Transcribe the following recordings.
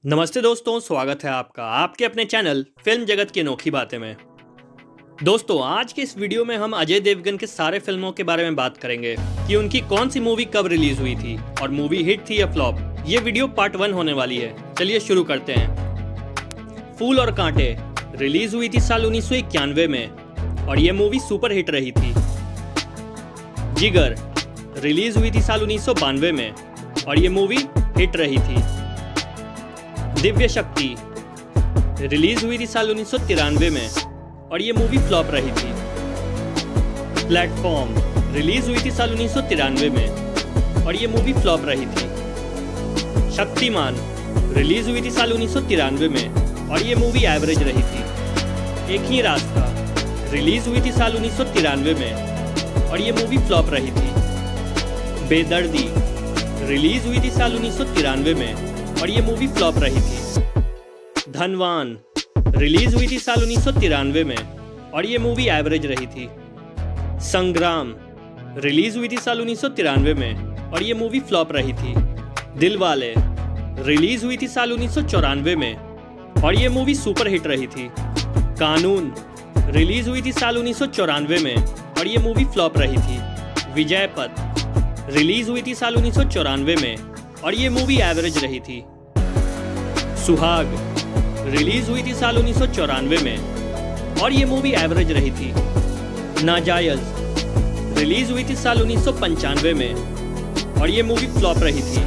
नमस्ते दोस्तों, स्वागत है आपका आपके अपने चैनल फिल्म जगत की अनोखी बातें में। दोस्तों, आज के इस वीडियो में हम अजय देवगन के सारे फिल्मों के बारे में बात करेंगे कि उनकी कौन सी मूवी कब रिलीज हुई थी और मूवी हिट थी या फ्लॉप। ये वीडियो पार्ट 1 होने वाली है। चलिए शुरू करते हैं। फूल और कांटे रिलीज हुई थी साल 1991 में और ये मूवी सुपर हिट रही थी। जिगर रिलीज हुई थी साल 1992 में और ये मूवी हिट रही थी। दिव्य शक्ति रिलीज हुई थी साल 1993 में और ये मूवी फ्लॉप रही थी। प्लेटफॉर्म रिलीज हुई थी साल 1993 में और ये मूवी फ्लॉप रही थी। शक्तिमान रिलीज हुई थी साल 1993 में और ये मूवी एवरेज रही थी। एक ही रास्ता रिलीज हुई थी साल 1993 में और ये मूवी फ्लॉप रही थी। बेदर्दी रिलीज हुई थी साल 1993 में और ये मूवी फ्लॉप रही थी। धनवान रिलीज हुई थी साल 1993 में और ये मूवी एवरेज रही थी। संग्राम रिलीज हुई थी साल 1993 में और ये मूवी फ्लॉप रही थी। दिलवाले रिलीज हुई थी साल 1994 में और ये मूवी सुपर हिट रही थी। कानून रिलीज हुई थी साल 1994 में और ये मूवी फ्लॉप रही थी। विजयपथ रिलीज हुई थी साल 1994 में और ये मूवी एवरेज रही थी। सुहाग रिलीज हुई थी साल 1994 में और ये मूवी एवरेज रही थी। नाजायज रिलीज हुई थी साल 1995 में और ये मूवी फ्लॉप रही थी।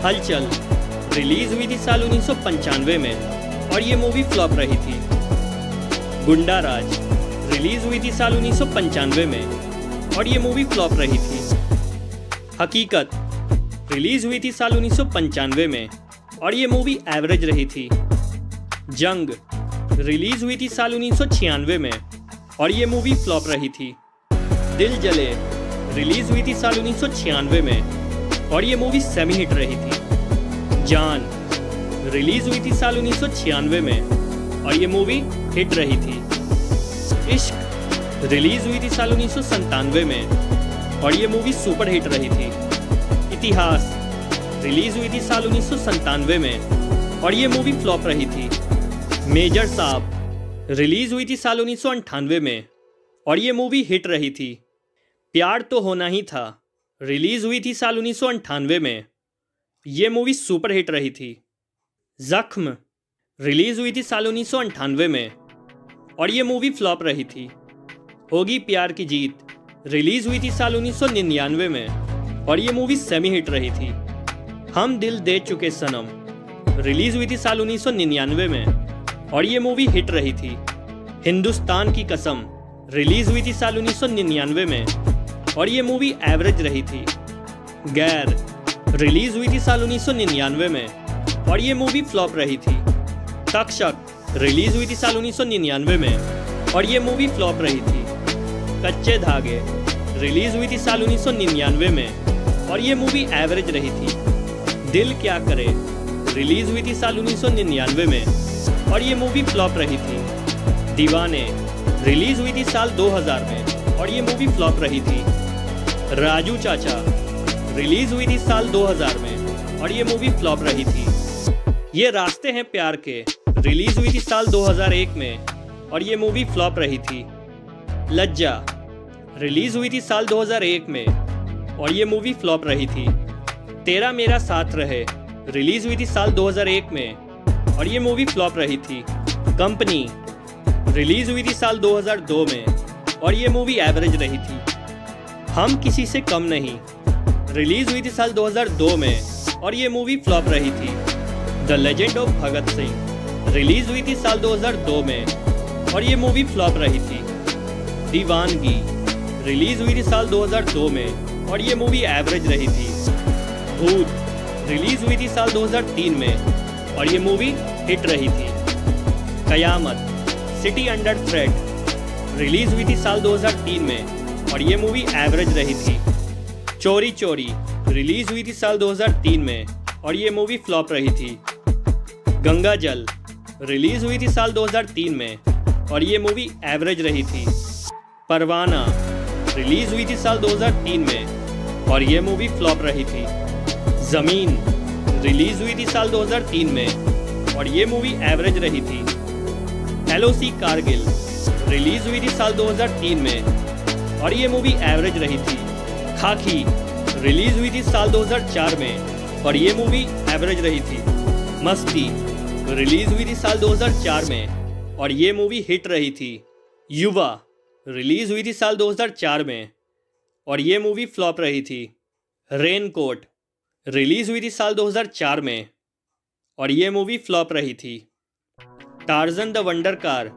हलचल रिलीज हुई थी साल 1995 में और ये मूवी फ्लॉप रही थी। गुंडा राज रिलीज हुई थी साल 1995 में और ये मूवी फ्लॉप रही थी। हकीकत रिलीज हुई थी साल 1995 में और ये मूवी एवरेज रही थी। जंग रिलीज हुई थी साल 1996 में और ये मूवी फ्लॉप रही थी। दिल जले रिलीज हुई थी साल 1996 में और ये मूवी सेमी हिट रही थी। जान रिलीज हुई थी साल 1996 में और ये मूवी हिट रही थी। इश्क रिलीज हुई थी साल 1997 में और ये मूवी सुपर हिट रही थी। इतिहास रिलीज हुई थी साल 1997 में और ये मूवी फ्लॉप रही थी। मेजर साहब रिलीज हुई थी साल 1998 में और ये मूवी हिट रही थी। प्यार तो होना ही था रिलीज हुई थी साल 1998 में, ये मूवी सुपर हिट रही थी। जख्म रिलीज हुई थी साल 1998 में और ये मूवी फ्लॉप रही थी। होगी प्यार की जीत रिलीज हुई थी साल 1999 में और ये मूवी सेमी हिट रही थी। हम दिल दे चुके सनम रिलीज हुई थी साल 1999 में और ये मूवी हिट रही थी। हिंदुस्तान की कसम रिलीज हुई थी साल 1999 में और ये मूवी एवरेज रही थी। गैर रिलीज हुई थी साल 1999 में और ये मूवी फ्लॉप रही थी। तक्षक रिलीज हुई थी साल 1999 में और ये मूवी फ्लॉप रही थी। कच्चे धागे रिलीज हुई थी साल 1999 में और ये मूवी एवरेज रही थी। दिल क्या करे रिलीज हुई थी साल 1999 में और ये मूवी फ्लॉप रही थी। दीवाने रिलीज हुई थी साल 2000 में और ये मूवी फ्लॉप रही थी। राजू चाचा रिलीज हुई थी साल 2000 में और ये मूवी फ्लॉप रही थी। ये रास्ते हैं प्यार के रिलीज हुई थी साल 2001 में और ये मूवी फ्लॉप रही थी। लज्जा रिलीज हुई थी साल 2001 में और ये मूवी फ्लॉप रही थी। तेरा मेरा साथ रहे रिलीज हुई थी साल 2001 में और ये मूवी फ्लॉप रही थी। कंपनी रिलीज हुई थी साल 2002 में और ये मूवी एवरेज रही थी। हम किसी से कम नहीं रिलीज हुई थी साल 2002 में और ये मूवी फ्लॉप रही थी। The legend of Bhagat Singh release हुई थी साल 2002 में और ये मूवी फ्लॉप रही थी। दीवानगी रिलीज हुई थी साल 2002 में और ये मूवी एवरेज रही थी। भूत रिलीज हुई थी साल 2003 में और ये मूवी हिट रही थी। कयामत सिटी अंडर थ्रेट रिलीज हुई थी साल 2003 में और ये मूवी एवरेज रही थी। चोरी चोरी रिलीज हुई थी साल 2003 में और ये मूवी फ्लॉप रही थी। गंगा जल रिलीज हुई थी साल 2003 में और ये मूवी एवरेज रही थी। परवाना रिलीज हुई थी साल 2003 में और ये मूवी फ्लॉप रही थी। जमीन रिलीज हुई थी साल 2003 में और ये मूवी एवरेज रही थी। LOC कारगिल रिलीज हुई थी साल 2003 में और ये मूवी एवरेज रही थी। खाकी रिलीज हुई थी साल 2004 में और ये मूवी एवरेज रही थी। मस्ती रिलीज हुई थी साल 2004 में और ये मूवी हिट रही थी। युवा रिलीज हुई थी साल 2004 में और ये मूवी फ्लॉप रही थी। रेनकोट रिलीज हुई थी साल 2004 में और ये मूवी फ्लॉप रही थी। Tarzan the wonder car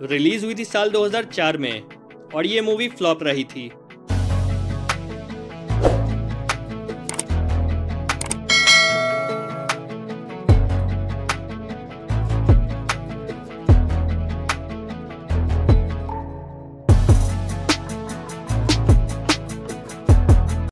release हुई थी साल 2004 में और ये मूवी फ्लॉप रही थी।